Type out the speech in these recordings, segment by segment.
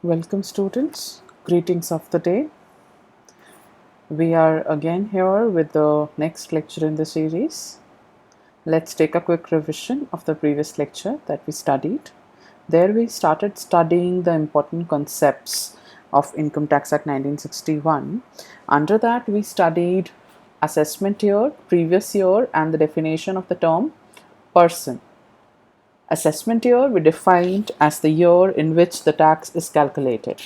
Welcome students, greetings of the day. We are again here with the next lecture in the series. Let's take a quick revision of the previous lecture that we studied. There we started studying the important concepts of Income Tax Act 1961. Under that we studied assessment year, previous year and the definition of the term person. Assessment year we defined as the year in which the tax is calculated.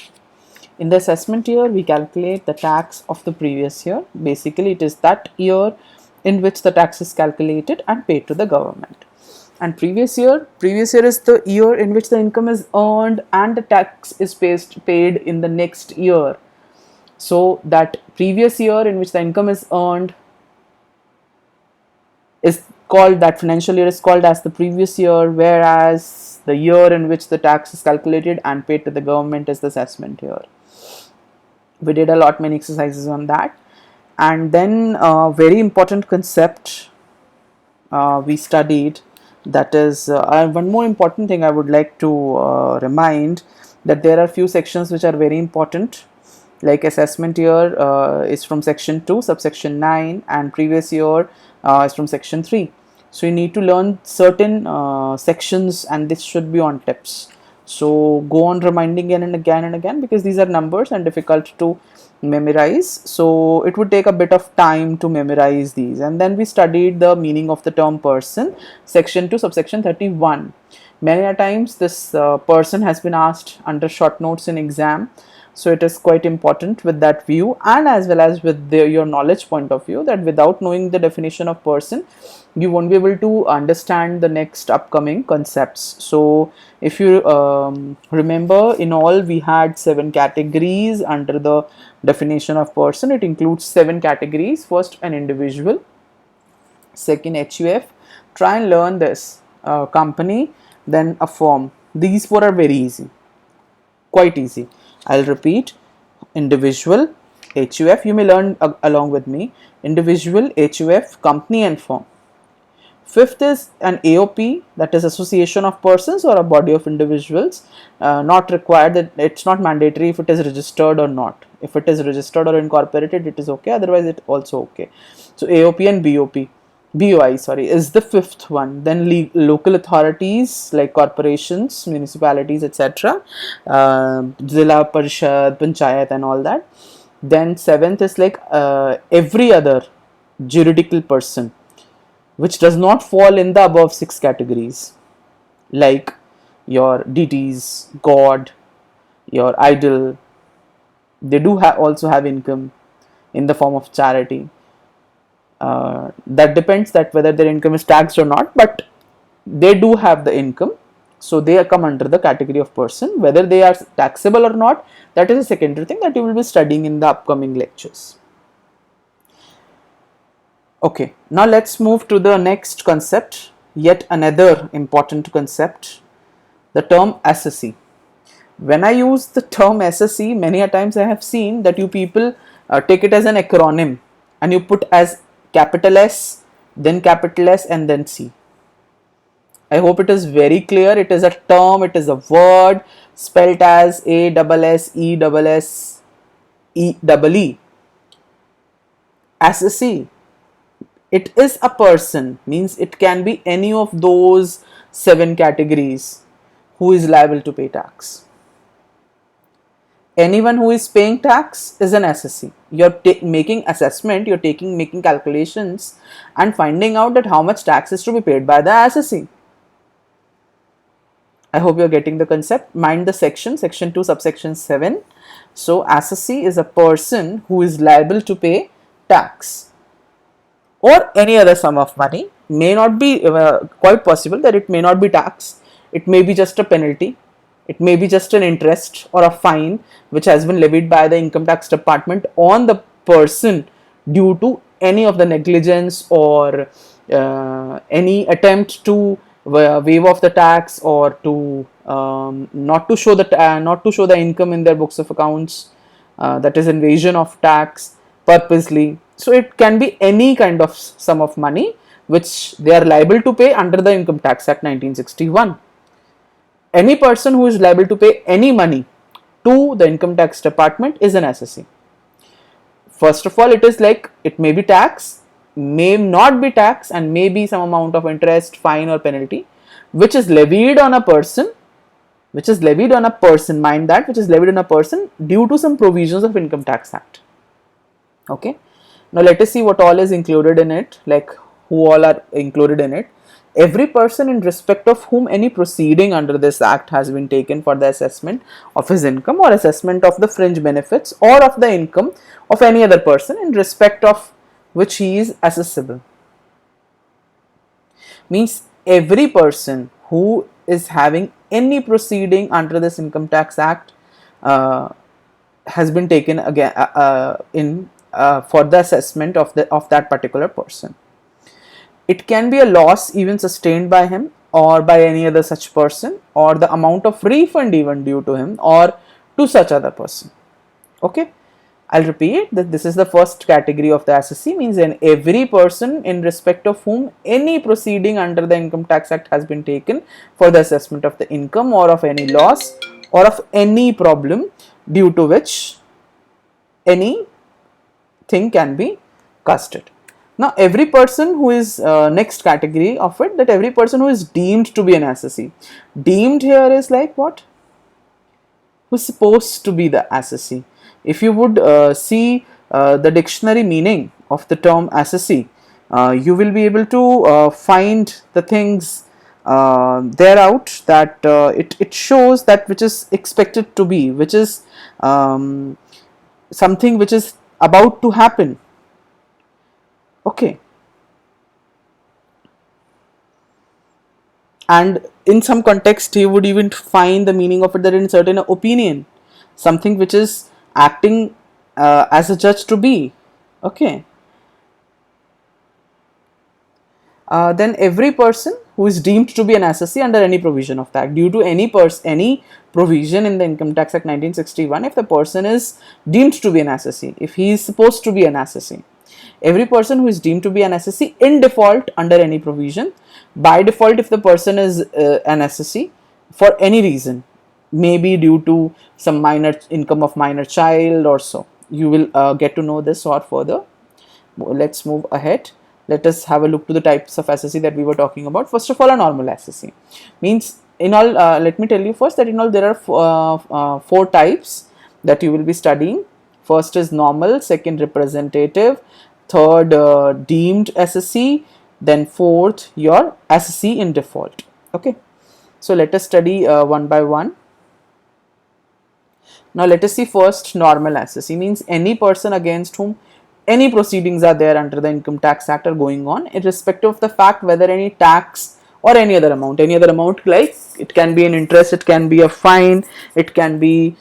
In the assessment year, we calculate the tax of the previous year. Basically, it is that year in which the tax is calculated and paid to the government. And previous year is the year in which the income is earned and the tax is paid in the next year. So that previous year in which the income is earned is called, that financial year is called as the previous year, whereas the year in which the tax is calculated and paid to the government is the assessment year. We did a lot many exercises on that, and then very important concept we studied, that is one more important thing I would like to remind, that there are few sections which are very important, like assessment year is from section 2 subsection 9 and previous year is from section 3. So you need to learn certain sections and this should be on tips. So go on reminding again and again and again, because these are numbers and difficult to memorize. So it would take a bit of time to memorize these. And then we studied the meaning of the term person, section 2 subsection 31. Many a times this person has been asked under short notes in exam. So it is quite important with that view, and as well as with your knowledge point of view, that without knowing the definition of person, you won't be able to understand the next upcoming concepts. So if you remember, in all we had 7 categories under the definition of person. It includes 7 categories. First, an individual. Second, HUF. Try and learn this. Company, then a firm. These 4 are very easy, quite easy. I'll repeat: individual, HUF. You may learn along with me. Individual, HUF, company and firm. Fifth is an AOP, that is association of persons or a body of individuals. Not required, that it's not mandatory if it is registered or not. If it is registered or incorporated, it is okay. Otherwise, it also okay. So AOP and BOI, sorry, is the fifth one. Then local authorities like corporations, municipalities, etc. Zilla Parishad, Panchayat and all that. Then seventh is like every other juridical person, which does not fall in the above 6 categories, like your deities, God, your idol. They do also have income in the form of charity. That depends that whether their income is taxed or not, but they do have the income, so they come under the category of person. Whether they are taxable or not, that is a secondary thing that you will be studying in the upcoming lectures. Okay, now let's move to the next concept, yet another important concept, the term SSC. When I use the term SSC, many a times I have seen that you people take it as an acronym and you put as capital S, then capital S and then C. I hope it is very clear. It is a term, it is a word spelt as ASSESSEEE. SSC. It is a person, means it can be any of those 7 categories who is liable to pay tax. Anyone who is paying tax is an SSC. You're making assessment, you're making calculations and finding out that how much tax is to be paid by the SSC. I hope you're getting the concept. Mind the section 2 subsection 7. So SSC is a person who is liable to pay tax or any other sum of money. May not be quite possible that it may not be tax. It may be just a penalty. It may be just an interest or a fine which has been levied by the income tax department on the person due to any of the negligence or any attempt to waive off the tax or to not to show the income in their books of accounts. That is invasion of tax purposely. So it can be any kind of sum of money which they are liable to pay under the Income Tax Act 1961. Any person who is liable to pay any money to the income tax department is an SSC. First of all, it is like, it may be tax, may not be tax, and may be some amount of interest, fine or penalty, which is levied on a person, mind that, which is levied on a person due to some provisions of Income Tax Act. Okay. Now let us see what all is included in it, like who all are included in it. Every person in respect of whom any proceeding under this act has been taken for the assessment of his income or assessment of the fringe benefits or of the income of any other person in respect of which he is assessable. Means every person who is having any proceeding under this Income Tax Act has been taken again for the assessment of that particular person. It can be a loss even sustained by him or by any other such person, or the amount of refund even due to him or to such other person. Okay, I'll repeat that this is the first category of the SSC, means in every person in respect of whom any proceeding under the Income Tax Act has been taken for the assessment of the income or of any loss or of any problem due to which any thing can be casted. Now every person who is next category of it, that every person who is deemed to be an assessee. Deemed here is like what? Who is supposed to be the assessee. If you would see the dictionary meaning of the term assessee, you will be able to find the things there out, that it shows that which is expected to be, which is something which is about to happen. Okay. And in some context, you would even find the meaning of it that in certain opinion, something which is acting as a judge to be. Okay. Then every person who is deemed to be an assessee under any provision of that, due to any provision in the Income Tax Act 1961, if the person is deemed to be an assessee, if he is supposed to be an assessee, every person who is deemed to be an assessee in default under any provision, by default if the person is an assessee for any reason, maybe due to some minor income of minor child or so, you will get to know this or further. Let's move ahead. Let us have a look to the types of assessee that we were talking about. First of all, a normal assessee means, in all, let me tell you first that in all there are four types that you will be studying. First is normal, second representative, third deemed assessee, then fourth your assessee in default. Okay, so let us study one by one. Now let us see first normal assessee, means any person against whom any proceedings are there under the Income Tax Act are going on, irrespective of the fact whether any tax or any other amount like it can be an interest, it can be a fine, it can be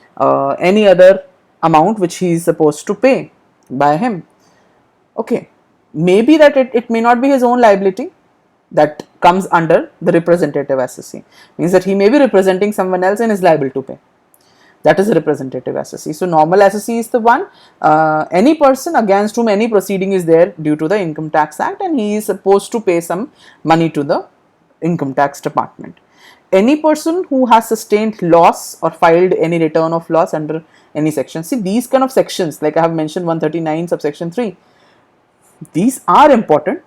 any other amount which he is supposed to pay by him. Okay, maybe that it may not be his own liability, that comes under the representative assessee, means that he may be representing someone else and is liable to pay. That is a representative assessee. So normal assessee is the one, any person against whom any proceeding is there due to the Income Tax Act and he is supposed to pay some money to the Income Tax Department. Any person who has sustained loss or filed any return of loss under any section. See, these kind of sections, like I have mentioned 139 subsection 3, these are important,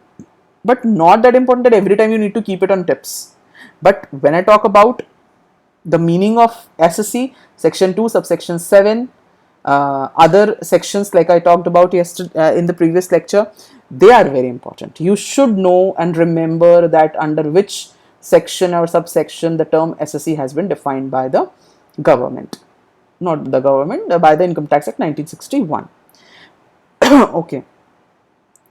but not that important that every time you need to keep it on tips. But when I talk about the meaning of assessee, section 2 subsection 7, other sections like I talked about yesterday in the previous lecture, they are very important. You should know and remember that under which section or subsection the term assessee has been defined by the government, not the government, by the Income Tax Act 1961. Okay,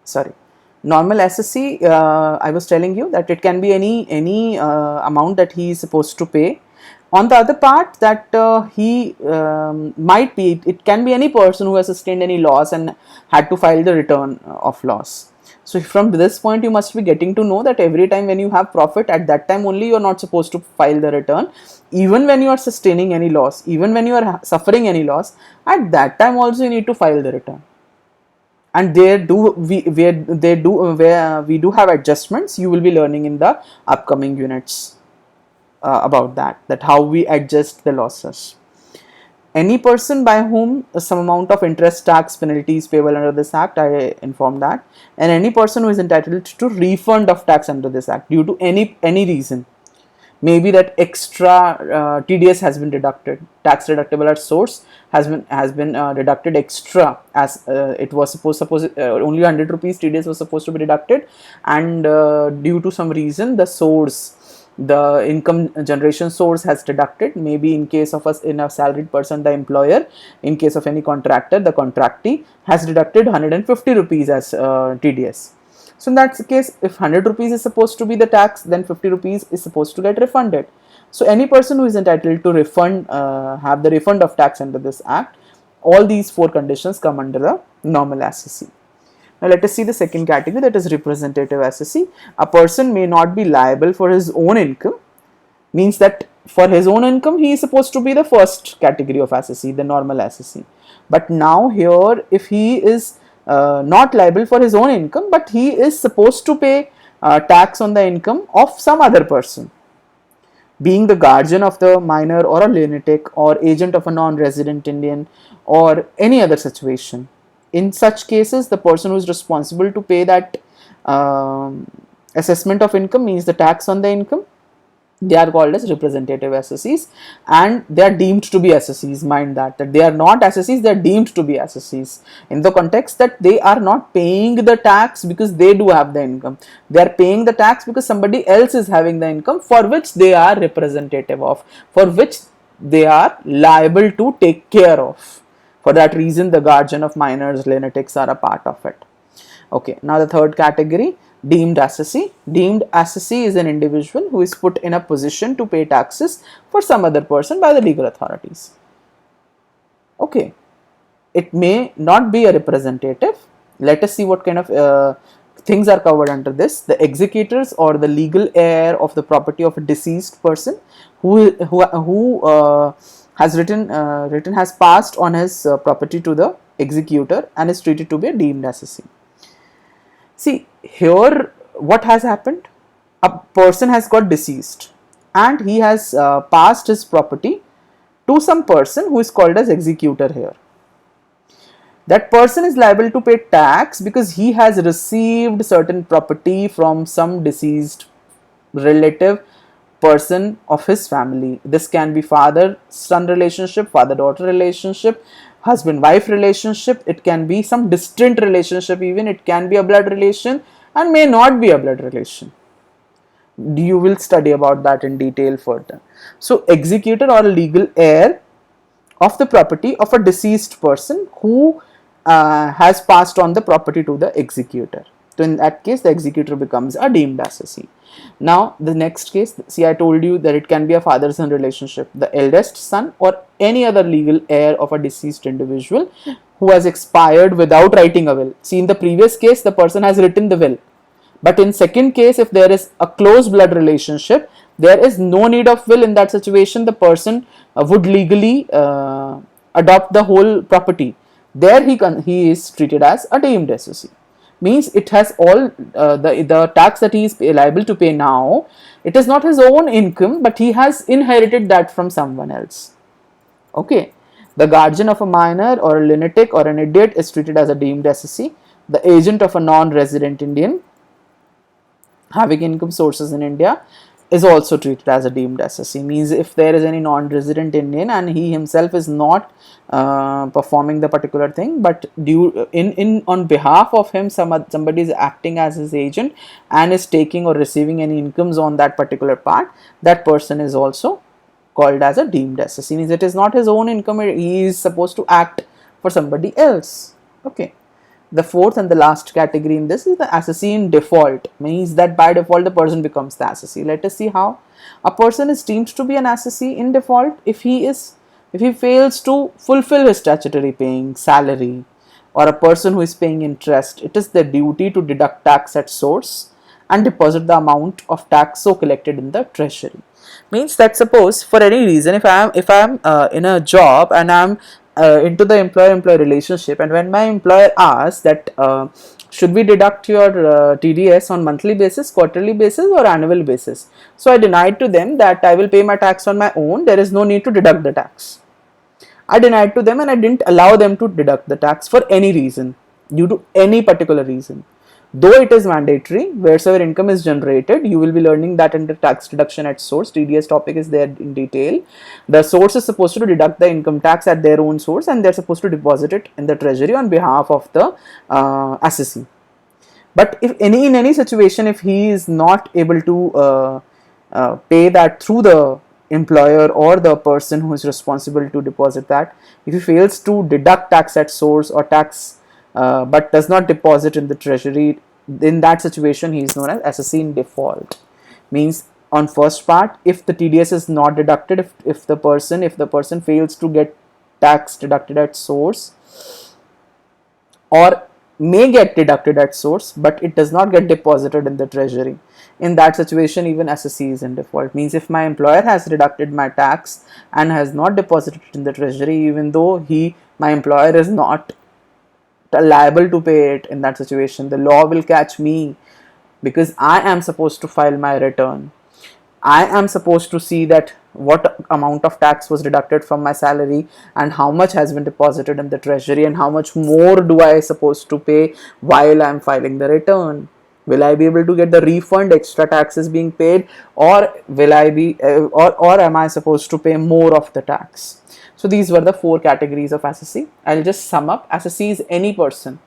sorry. Normal assessee, I was telling you that it can be any amount that he is supposed to pay. On the other part, that he might be, it can be any person who has sustained any loss and had to file the return of loss. So from this point, you must be getting to know that every time when you have profit, at that time only you are not supposed to file the return. Even when you are sustaining any loss, even when you are suffering any loss, at that time also you need to file the return. And where we do have adjustments, you will be learning in the upcoming units about that how we adjust the losses. Any person by whom some amount of interest, tax, penalties payable under this act, I informed that, and any person who is entitled to refund of tax under this act due to any reason. Maybe that extra TDS has been deducted, tax deductible at source has been deducted extra, as it was suppose only 100 rupees TDS was supposed to be deducted, and due to some reason the income generation source has deducted. Maybe in case of in a salaried person, the employer; in case of any contractor, the contractee has deducted 150 rupees as TDS. So in that case, if 100 rupees is supposed to be the tax, then 50 rupees is supposed to get refunded. So any person who is entitled to refund, have the refund of tax under this act, all these four conditions come under the normal assessee. Now let us see the second category, that is representative assessee. A person may not be liable for his own income, means that for his own income he is supposed to be the first category of assessee, the normal assessee. But now here, if he is not liable for his own income, but he is supposed to pay tax on the income of some other person, being the guardian of the minor or a lunatic or agent of a non-resident Indian or any other situation. In such cases, the person who is responsible to pay that assessment of income, means the tax on the income, they are called as representative assessees, and they are deemed to be assessees. Mind that they are not assessees, they are deemed to be assessees in the context that they are not paying the tax because they do have the income. They are paying the tax because somebody else is having the income for which they are representative of, for which they are liable to take care of. For that reason, the guardian of minors, lunatics are a part of it. Okay, now the third category, deemed assessee. Deemed assessee is an individual who is put in a position to pay taxes for some other person by the legal authorities. Okay, it may not be a representative. Let us see what kind of things are covered under this. The executors or the legal heir of the property of a deceased person who has passed on his property to the executor and is treated to be a deemed assessee. See, here what has happened? A person has got deceased and he has passed his property to some person who is called as executor here. That person is liable to pay tax because he has received certain property from some deceased relative person of his family. This can be father-son relationship, father-daughter relationship, husband-wife relationship, it can be some distant relationship, even it can be a blood relation and may not be a blood relation. You will study about that in detail further. So executor or legal heir of the property of a deceased person who has passed on the property to the executor. So in that case, the executor becomes a deemed assessee. Now the next case, see, I told you that it can be a father-son relationship, the eldest son or any other legal heir of a deceased individual who has expired without writing a will. See, in the previous case, the person has written the will, but in second case, if there is a close blood relationship, there is no need of will. In that situation, the person would legally adopt the whole property. There he is treated as a deemed assessee. Means it has all the tax that he is liable to pay now. It is not his own income, but he has inherited that from someone else. Okay, the guardian of a minor or a lunatic or an idiot is treated as a deemed assessee. The agent of a non-resident Indian having income sources in India is also treated as a deemed assessee. Means if there is any non-resident Indian and he himself is not performing the particular thing, but on behalf of him somebody is acting as his agent and is taking or receiving any incomes on that particular part, that person is also called as a deemed assessee. Means it is not his own income, he is supposed to act for somebody else. Okay. The fourth and the last category in this is the assessee in default. Means that by default the person becomes the assessee. Let us see how. A person is deemed to be an assessee in default if he fails to fulfill his statutory paying salary, or a person who is paying interest. It is their duty to deduct tax at source and deposit the amount of tax so collected in the treasury. Means that suppose for any reason, if I am in a job and I am into the employer-employee relationship, and when my employer asks that should we deduct your TDS on monthly basis, quarterly basis or annual basis, so I denied to them that I will pay my tax on my own, there is no need to deduct the tax. I denied to them and I didn't allow them to deduct the tax for any reason, due to any particular reason. Though it is mandatory, wheresoever income is generated, you will be learning that under tax deduction at source. TDS topic is there in detail. The source is supposed to deduct the income tax at their own source, and they're supposed to deposit it in the treasury on behalf of the assessee. But if in any situation, if he is not able to pay that through the employer or the person who is responsible to deposit that, if he fails to deduct tax at source or tax but does not deposit in the treasury, in that situation he is known as assessee in default. Means on first part, if the TDS is not deducted, if the person fails to get tax deducted at source, or may get deducted at source but it does not get deposited in the treasury, in that situation even assessee is in default. Means if my employer has deducted my tax and has not deposited it in the treasury, even though my employer is not liable to pay it, in that situation the law will catch me, because I am supposed to file my return. I am supposed to see that what amount of tax was deducted from my salary and how much has been deposited in the treasury and how much more do I supposed to pay while I am filing the return. Will I be able to get the refund, extra taxes being paid, or will I be or am I supposed to pay more of the tax? So these were the 4 categories of assessee. I'll just sum up. Assessee is any person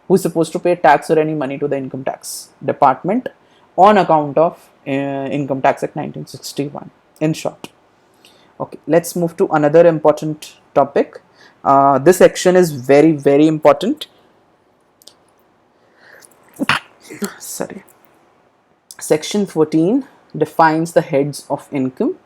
who is supposed to pay tax or any money to the income tax department on account of Income Tax Act 1961, in short. Okay, let's move to another important topic. This section is very, very important. Sorry. Section 14 defines the heads of income.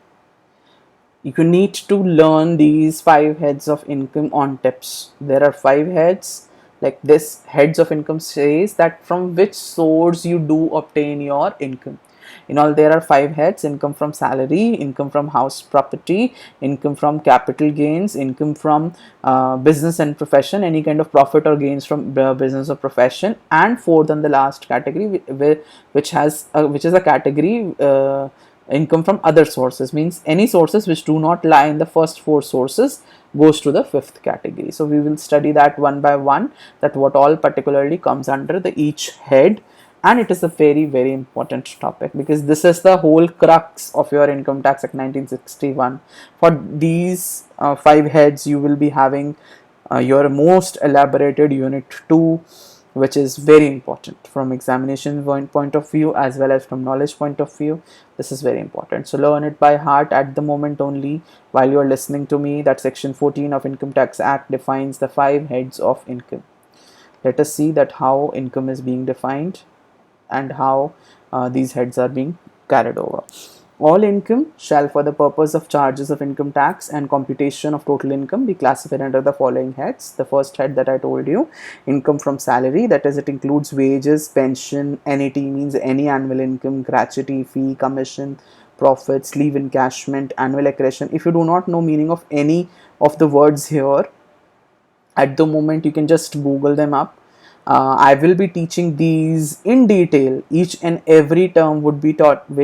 You need to learn these 5 heads of income on tips. There are 5 heads. Like this, heads of income says that from which source you do obtain your income. In all, there are 5 heads: income from salary, income from house property, income from capital gains, income from business and profession, any kind of profit or gains from business or profession, and fourth and the last category, which is a category income from other sources. Means any sources which do not lie in the first 4 sources goes to the 5th category. So we will study that one by one, that what all particularly comes under the each head. And it is a very, very important topic, because this is the whole crux of your Income Tax Act 1961. For these 5 heads, you will be having your most elaborated unit 2, which is very important from examination point of view as well as from knowledge point of view. This is very important. So learn it by heart at the moment only while you are listening to me, that section 14 of Income Tax Act defines the 5 heads of income. Let us see that how income is being defined and how these heads are being carried over. All income shall, for the purpose of charges of income tax and computation of total income, be classified under the following heads. The first head that I told you, income from salary, that is, it includes wages, pension, NAT means any annual income, gratuity, fee, commission, profits, leave encashment, annual accretion. If you do not know meaning of any of the words here at the moment, you can just Google them up. I will be teaching these in detail. Each and every term would be taught, I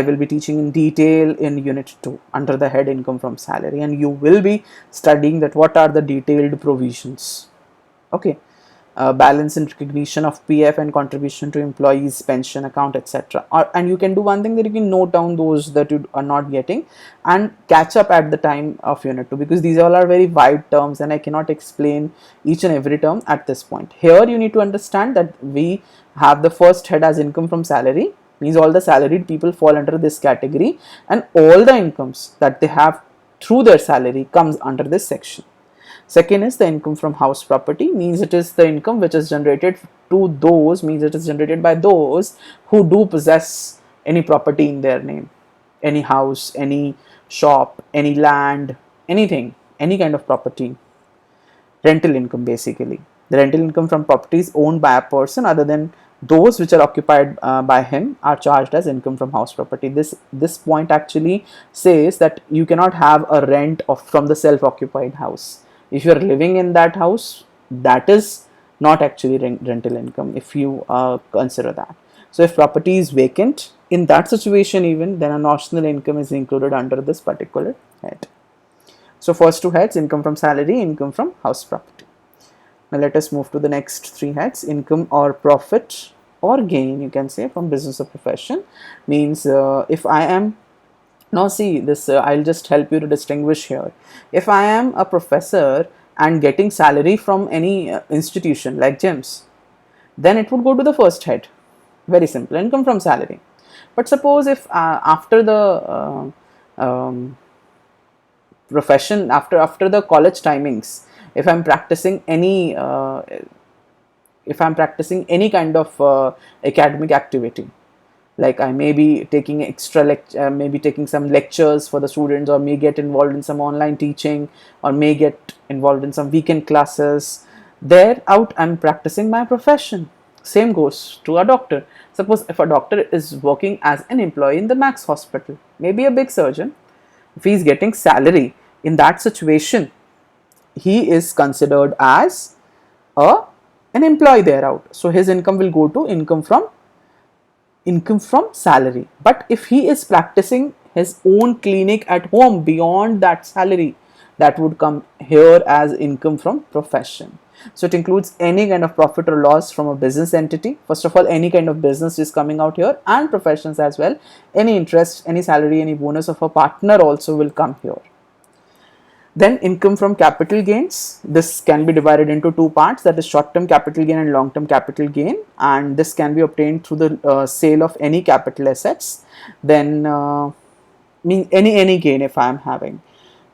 will be teaching in detail in unit 2 under the head income from salary, and you will be studying that what are the detailed provisions. Okay. Balance and recognition of PF and contribution to employees pension account, etc. And you can do one thing, that you can note down those that you are not getting and catch up at the time of unit 2, because these all are very wide terms and I cannot explain each and every term at this point. Here you need to understand that we have the first head as income from salary, means all the salaried people fall under this category, and all the incomes that they have through their salary comes under this section. Second is the income from house property, means it is the income which is generated it is generated by those who do possess any property in their name, any house, any shop, any land, anything, any kind of property. Rental income, basically. The rental income from properties owned by a person other than those which are occupied by him are charged as income from house property. This point actually says that you cannot have a rent from the self-occupied house. If you are living in that house, that is not actually rental income, if you consider that. So if property is vacant, in that situation even, then a notional income is included under this particular head. So first two heads, income from salary, income from house property. Now let us move to the next three heads, income or profit or gain, you can say, from business or profession. Means if I am, now see this, I'll just help you to distinguish here. If I am a professor and getting salary from any institution like gyms, then it would go to the first head. Very simple, income from salary. But suppose if after the profession, after the college timings, if I'm practicing any kind of academic activity, like I may be taking maybe taking some lectures for the students, or may get involved in some online teaching, or may get involved in some weekend classes, there out I'm practicing my profession. Same goes to a doctor. Suppose if a doctor is working as an employee in the Max Hospital, maybe a big surgeon, if he is getting salary, in that situation he is considered as a an employee there out, so his income will go to income from salary. But if he is practicing his own clinic at home beyond that salary, that would come here as income from profession. So it includes any kind of profit or loss from a business entity. First of all, any kind of business is coming out here, and professions as well. Any interest, any salary, any bonus of a partner also will come here. Then income from capital gains. This can be divided into two parts, that is short-term capital gain and long-term capital gain, and this can be obtained through the sale of any capital assets. Then any gain if I am having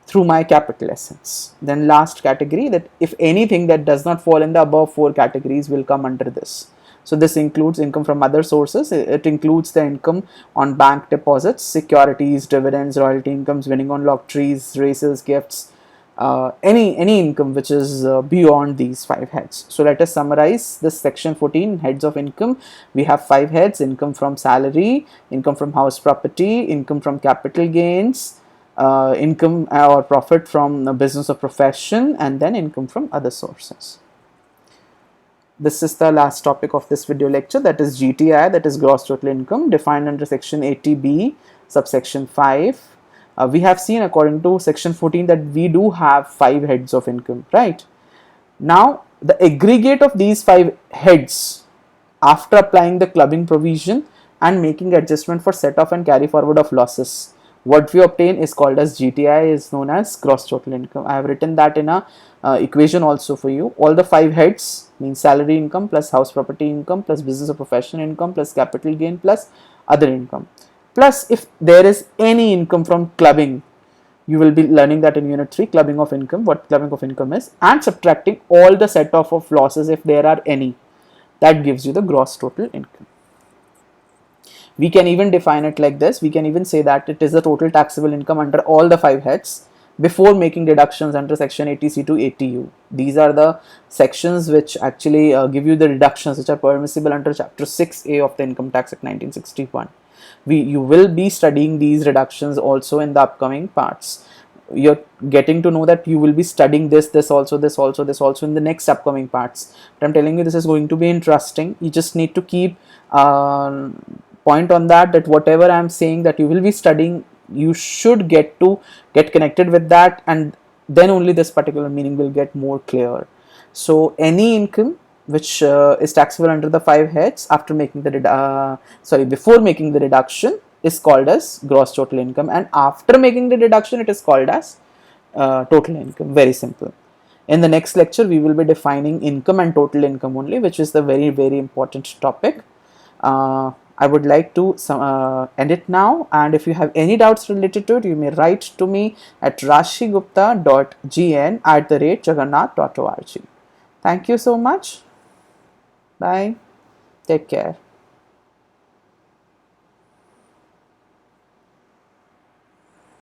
through my capital assets. Then last category, that if anything that does not fall in the above four categories will come under this. So this includes income from other sources. It includes the income on bank deposits, securities, dividends, royalty incomes, winning on lotteries, races, gifts, any income which is beyond these five heads. So let us summarize this section 14, heads of income. We have five heads: income from salary, income from house property, income from capital gains, income or profit from the business or profession, and then income from other sources. This is the last topic of this video lecture, that is GTI, that is gross total income, defined under section 80B, subsection 5. We have seen according to section 14 that we do have five heads of income, right? Now, the aggregate of these five heads after applying the clubbing provision and making adjustment for set off and carry forward of losses, what we obtain is called as GTI, is known as gross total income. I have written that in a equation also for you. All the five heads means salary income plus house property income plus business or profession income plus capital gain plus other income. Plus if there is any income from clubbing, you will be learning that in unit 3, clubbing of income, what clubbing of income is, and subtracting all the set off of losses if there are any. That gives you the gross total income. We can even define it like this. We can even say that it is the total taxable income under all the five heads before making deductions under section 80C to 80U. These are the sections which actually give you the deductions which are permissible under chapter 6A of the Income Tax Act 1961. You will be studying these reductions also in the upcoming parts. You're getting to know that you will be studying this also in the next upcoming parts. But I'm telling you, this is going to be interesting. You just need to keep point on that whatever I'm saying that you will be studying, you should get connected with that, and then only this particular meaning will get more clear. So any income which is taxable under the five heads after making the before making the deduction is called as gross total income, and after making the deduction it is called as total income. Very simple. In the next lecture we will be defining income and total income only, which is the very, very important topic. I would like to end it now, and if you have any doubts related to it, you may write to me at rashigupta.gn@jagannath.org. Thank you so much. Bye. Take care.